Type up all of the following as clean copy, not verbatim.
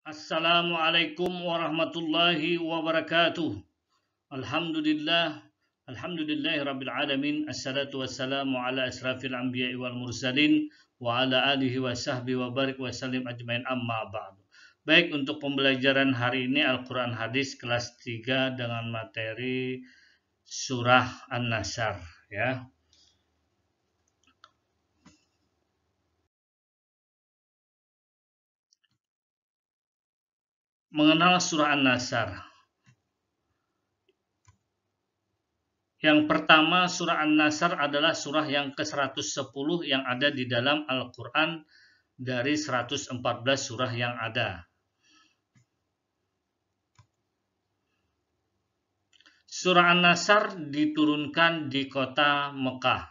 Assalamualaikum warahmatullahi wabarakatuh. Alhamdulillah, alhamdulillahi rabbil alamin. Assalatu wassalamu ala asrafil anbiya'i wal mursalin wa ala alihi wa sahbihi wa barik wa sallim ajmain amma ba'du. Baik, untuk pembelajaran hari ini Al-Quran Hadis kelas 3 dengan materi surah An-Nasr, ya. Mengenal surah An-Nasr. Yang pertama, surah An-Nasr adalah surah yang ke-110 yang ada di dalam Al-Quran dari 114 surah yang ada. Surah An-Nasr diturunkan di kota Mekah.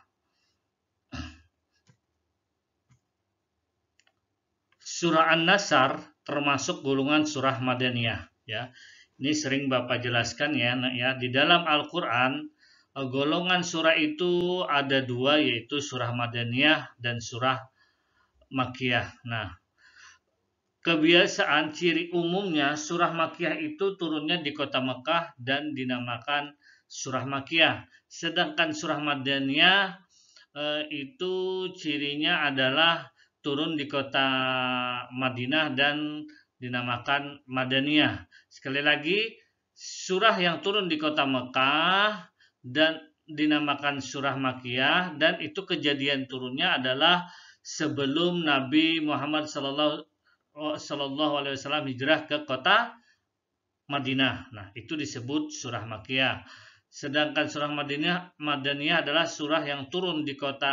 Surah An-Nasr termasuk golongan surah Madaniyah, ya. Ini sering Bapak jelaskan ya, di dalam Al-Quran golongan surah itu ada dua, yaitu surah Madaniyah dan surah Makkiyah. Nah, kebiasaan ciri umumnya surah Makkiyah itu turunnya di kota Mekah dan dinamakan surah Makkiyah. Sedangkan surah Madaniyah itu cirinya adalah turun di kota Madinah dan dinamakan Madaniyah. Sekali lagi, surah yang turun di kota Mekah dan dinamakan surah Makkiyah, dan itu kejadian turunnya adalah sebelum Nabi Muhammad Sallallahu Alaihi Wasallam hijrah ke kota Madinah. Nah, itu disebut surah Makkiyah. Sedangkan surah Madaniyah adalah surah yang turun di kota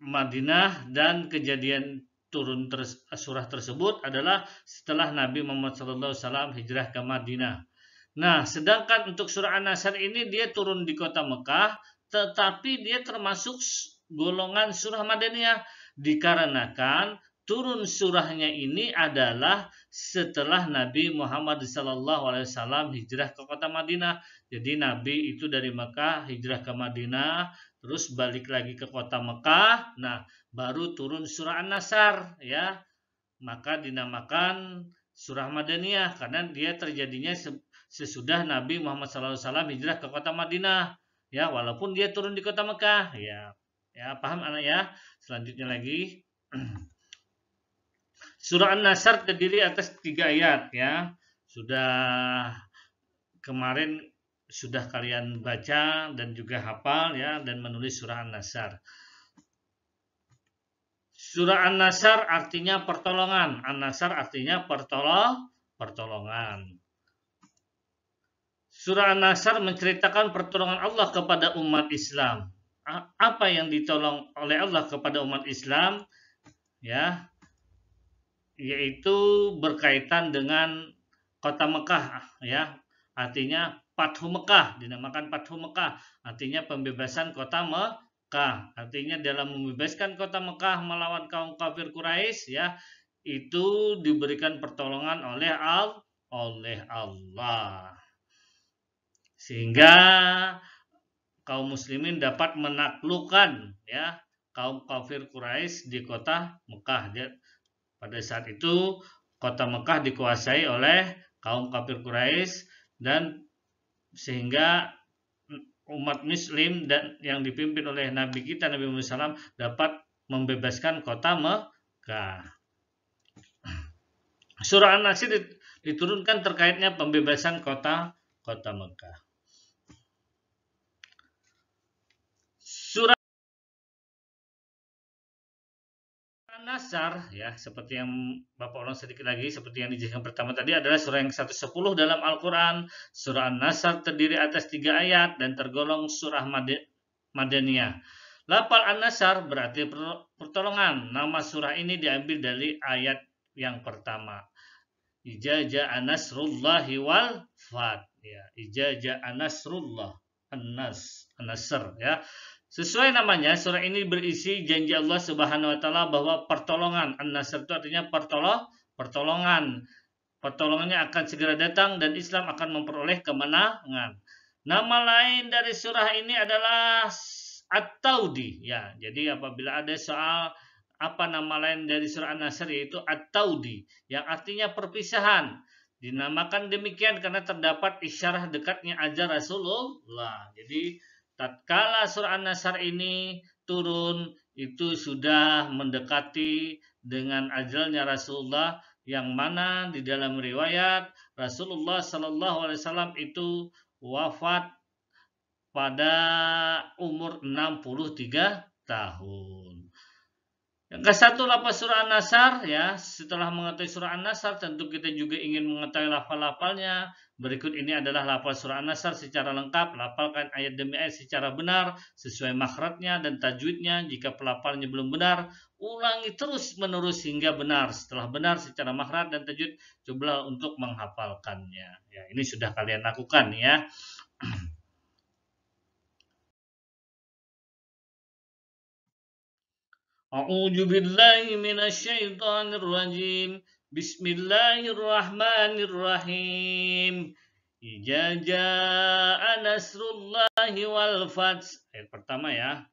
Madinah, dan kejadian turun surah tersebut adalah setelah Nabi Muhammad SAW hijrah ke Madinah. Nah, sedangkan untuk surah An-Nasr ini dia turun di kota Mekah, tetapi dia termasuk golongan surah Madaniyah dikarenakan turun surahnya ini adalah setelah Nabi Muhammad SAW hijrah ke kota Madinah. Jadi Nabi itu dari Mekah hijrah ke Madinah, terus balik lagi ke kota Mekah. Nah, baru turun surah An-Nasr, ya. Maka dinamakan surah Madaniyah karena dia terjadinya sesudah Nabi Muhammad SAW hijrah ke kota Madinah, ya, walaupun dia turun di kota Mekah, ya. Ya, paham anak ya? Selanjutnya lagi. Surah An-Nasr terdiri atas 3 ayat, ya. Sudah kemarin sudah kalian baca dan juga hafal, ya, dan menulis surah An-Nasr. Surah An-Nasr artinya pertolongan. An-Nasr artinya pertolongan. Surah An-Nasr menceritakan pertolongan Allah kepada umat Islam. Apa yang ditolong oleh Allah kepada umat Islam, ya, yaitu berkaitan dengan kota Mekah, ya. Artinya Fathu Mekah, dinamakan Fathu Mekah, artinya pembebasan kota Mekah. Artinya dalam membebaskan kota Mekah melawan kaum kafir Quraisy, ya, itu diberikan pertolongan oleh Allah. Sehingga kaum muslimin dapat menaklukkan, ya, kaum kafir Quraisy di kota Mekah. Pada saat itu kota Mekah dikuasai oleh kaum kafir Quraisy, dan sehingga umat muslim dan yang dipimpin oleh Nabi kita Nabi Muhammad SAW dapat membebaskan kota Mekah. Surah An-Nasr diturunkan terkaitnya pembebasan kota Mekah. Surah An-Nasr, ya, seperti yang Bapak ulang sedikit lagi, seperti yang dijelaskan pertama tadi, adalah surah yang 110 dalam Al-Quran. Surah An-Nasr terdiri atas 3 ayat dan tergolong surah Madaniyah. Lafal An-Nasr berarti pertolongan. Nama surah ini diambil dari ayat yang pertama. Iza ja'a nasrullahi wal fath, ya. Iza ja'a nasrullah, An-Nasr, ya. Sesuai namanya, surah ini berisi janji Allah Subhanahu wa taala bahwa pertolongan. An-Nasr itu artinya pertolongan. Pertolongannya akan segera datang dan Islam akan memperoleh kemenangan. Nama lain dari surah ini adalah At-Taudi, ya. Jadi apabila ada soal apa nama lain dari surah An-Nasr, yaitu At-Taudi, yang artinya perpisahan. Dinamakan demikian karena terdapat isyarah dekatnya ajal Rasulullah. Jadi tatkala surah An-Nasr ini turun, itu sudah mendekati dengan ajalnya Rasulullah, yang mana di dalam riwayat Rasulullah Shallallahu Alaihi Wasallam itu wafat pada umur 63 tahun. Yang ke satu, lafaz surah An-Nasr, ya. Setelah mengetahui surah An-Nasr, tentu kita juga ingin mengetahui lafal-lafalnya. Berikut ini adalah lafal surah An-Nasr secara lengkap. Lafalkan ayat demi ayat secara benar sesuai makhrajnya dan tajwidnya. Jika pelafalnya belum benar, ulangi terus menerus hingga benar. Setelah benar secara makhraj dan tajwid, cobalah untuk menghafalkannya. Ya, ini sudah kalian lakukan, ya. A'udzu billahi minasyaitonir rajim. Bismillahirrahmanirrahim. Idza jaa nasrullahi wal fath. Ayat pertama, ya.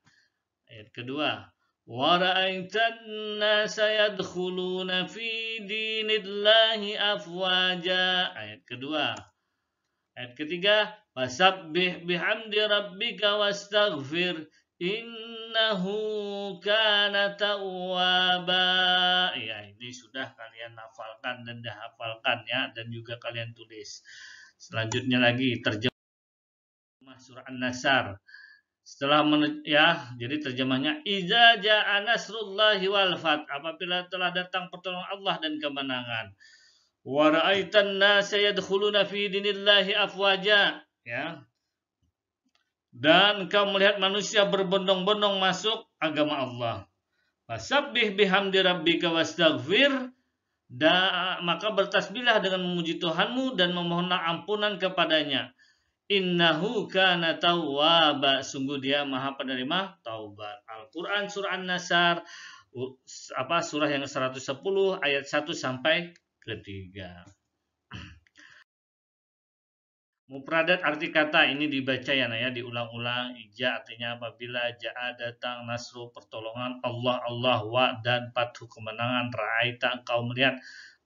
Ayat kedua. Wa ra'aitan nasa yadkhuluna fi dinillahi afwaja. Ayat kedua. Ayat ketiga. Fasabbih bihamdi rabbika wastaghfir. Innahu kana tawwaba. Ya, ini sudah kalian hafalkan dan dihafalkan, ya, dan juga kalian tulis. Selanjutnya lagi terjemah surah An-Nasr. Setelah jadi terjemahnya idza jaa nasrullahi wal fath, apabila telah datang pertolongan Allah dan kemenangan. Wa ra'aitan nasa yadkhuluna fi dinillahi afwaja, ya. Dan kau melihat manusia berbondong-bondong masuk agama Allah. Fasabbih bihamdi rabbika wastaghfir, maka bertasbihlah dengan memuji Tuhanmu dan memohonlah ampunan kepadanya. Innahu kana tawwaba, sungguh dia maha penerima taubat. Al-Quran surah An-Nasr, surah yang 110 ayat 1 sampai 3. Mufradat arti kata ini dibaca, ya, diulang-ulang. Ija artinya apabila, jaa datang, nasru pertolongan, Allah wa dan fathu kemenangan, ra'aita engkau melihat,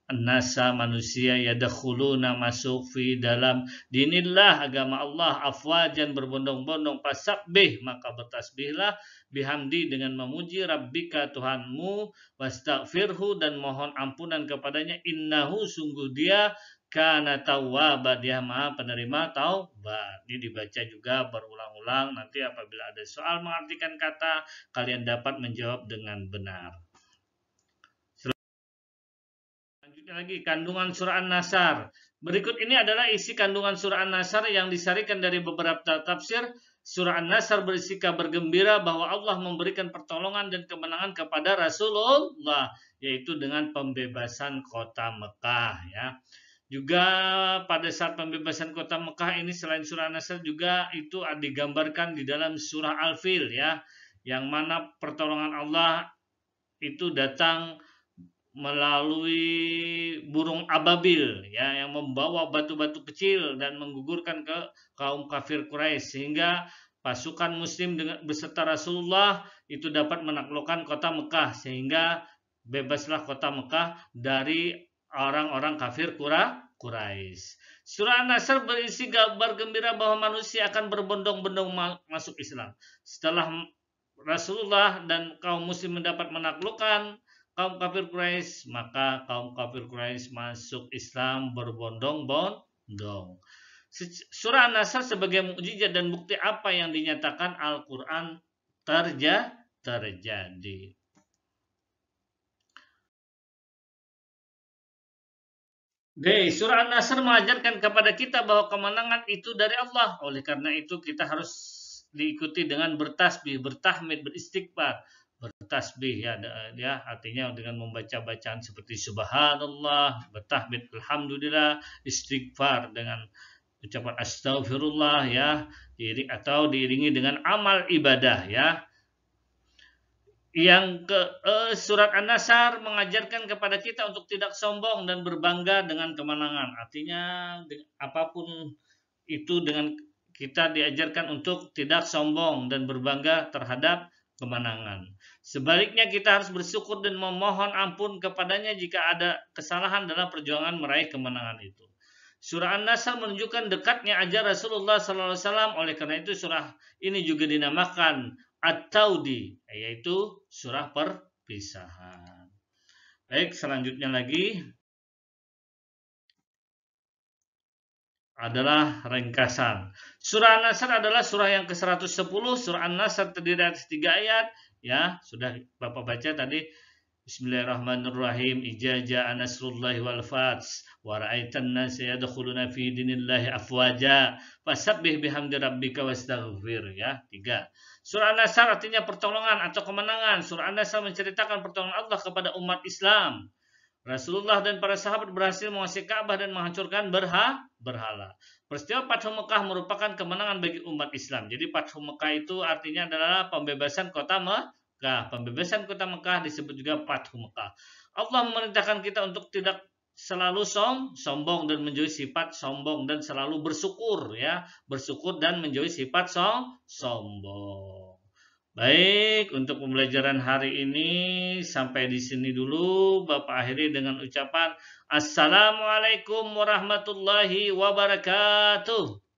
nasa manusia, yadakhuluna masuk, fi dalam dinillah agama Allah, afwajan berbondong-bondong, fasabbih maka bertasbihlah, bihamdi dengan memuji, rabbika Tuhanmu, wastaghfirhu dan mohon ampunan kepadanya, innahu sungguh dia, kana tawwaba dia maha penerima taubat. Ini dibaca juga berulang-ulang. Nanti apabila ada soal mengartikan kata, kalian dapat menjawab dengan benar. Selanjutnya lagi, kandungan surah An-Nasr. Berikut ini adalah isi kandungan surah An-Nasr yang disarikan dari beberapa tafsir. Surah An-Nasr berisi kabar gembira bahwa Allah memberikan pertolongan dan kemenangan kepada Rasulullah, yaitu dengan pembebasan kota Mekah, ya. Juga pada saat pembebasan kota Mekah ini, selain surah An-Nasr juga itu digambarkan di dalam surah Al-Fil, ya, yang mana pertolongan Allah itu datang melalui burung ababil, ya, yang membawa batu-batu kecil dan menggugurkan ke kaum kafir Quraisy, sehingga pasukan muslim beserta Rasulullah itu dapat menaklukkan kota Mekah, sehingga bebaslah kota Mekah dari orang-orang kafir Quraisy. Surah An-Nasr berisi kabar gembira bahwa manusia akan berbondong-bondong masuk Islam. Setelah Rasulullah dan kaum muslim mendapat menaklukkan kaum kafir Quraisy, maka kaum kafir Quraisy masuk Islam berbondong-bondong. Surah An-Nasr sebagai mukjizat dan bukti apa yang dinyatakan Al-Quran terjadi. Surah An-Nasr mengajarkan kepada kita bahwa kemenangan itu dari Allah. Oleh karena itu kita harus diikuti dengan bertasbih, bertahmid, beristighfar. Bertasbih, ya artinya dengan membaca bacaan seperti subhanallah, bertahmid alhamdulillah, istighfar dengan ucapan astagfirullah, ya, atau diiringi dengan amal ibadah, ya. Yang surat An-Nasr mengajarkan kepada kita untuk tidak sombong dan berbangga dengan kemenangan. Artinya apapun itu, dengan kita diajarkan untuk tidak sombong dan berbangga terhadap kemenangan. Sebaliknya kita harus bersyukur dan memohon ampun kepadanya jika ada kesalahan dalam perjuangan meraih kemenangan itu. Surah An-Nasr menunjukkan dekatnya ajar Rasulullah SAW. Oleh karena itu surah ini juga dinamakan At-Taudi, yaitu surah perpisahan. Baik, selanjutnya lagi adalah ringkasan. Surah An-Nasr adalah surah yang ke-110. Surah An-Nasr terdiri atas 3 ayat. Ya, sudah Bapak baca tadi. Bismillahirrahmanirrahim. Idza jaa nasrullahi wal fath wa ra'aitan nasa yadkhuluna fi dinillahi afwaja fasabbih bihamdi rabbika wastaghfir. Ya, 3. Surah An-Nasr artinya pertolongan atau kemenangan. Surah An-Nasr menceritakan pertolongan Allah kepada umat Islam. Rasulullah dan para sahabat berhasil menguasai Ka'bah dan menghancurkan berhala. Peristiwa Fathu Mekah merupakan kemenangan bagi umat Islam. Jadi Fathu Mekah itu artinya adalah pembebasan kota Mekah. Pembebasan kota Mekah disebut juga Fathu Mekah. Allah memerintahkan kita untuk tidak selalu sombong dan menjauhi sifat sombong dan selalu bersyukur, ya. Bersyukur dan menjauhi sifat sombong. Baik, untuk pembelajaran hari ini sampai di sini dulu. Bapak akhiri dengan ucapan Assalamualaikum warahmatullahi wabarakatuh.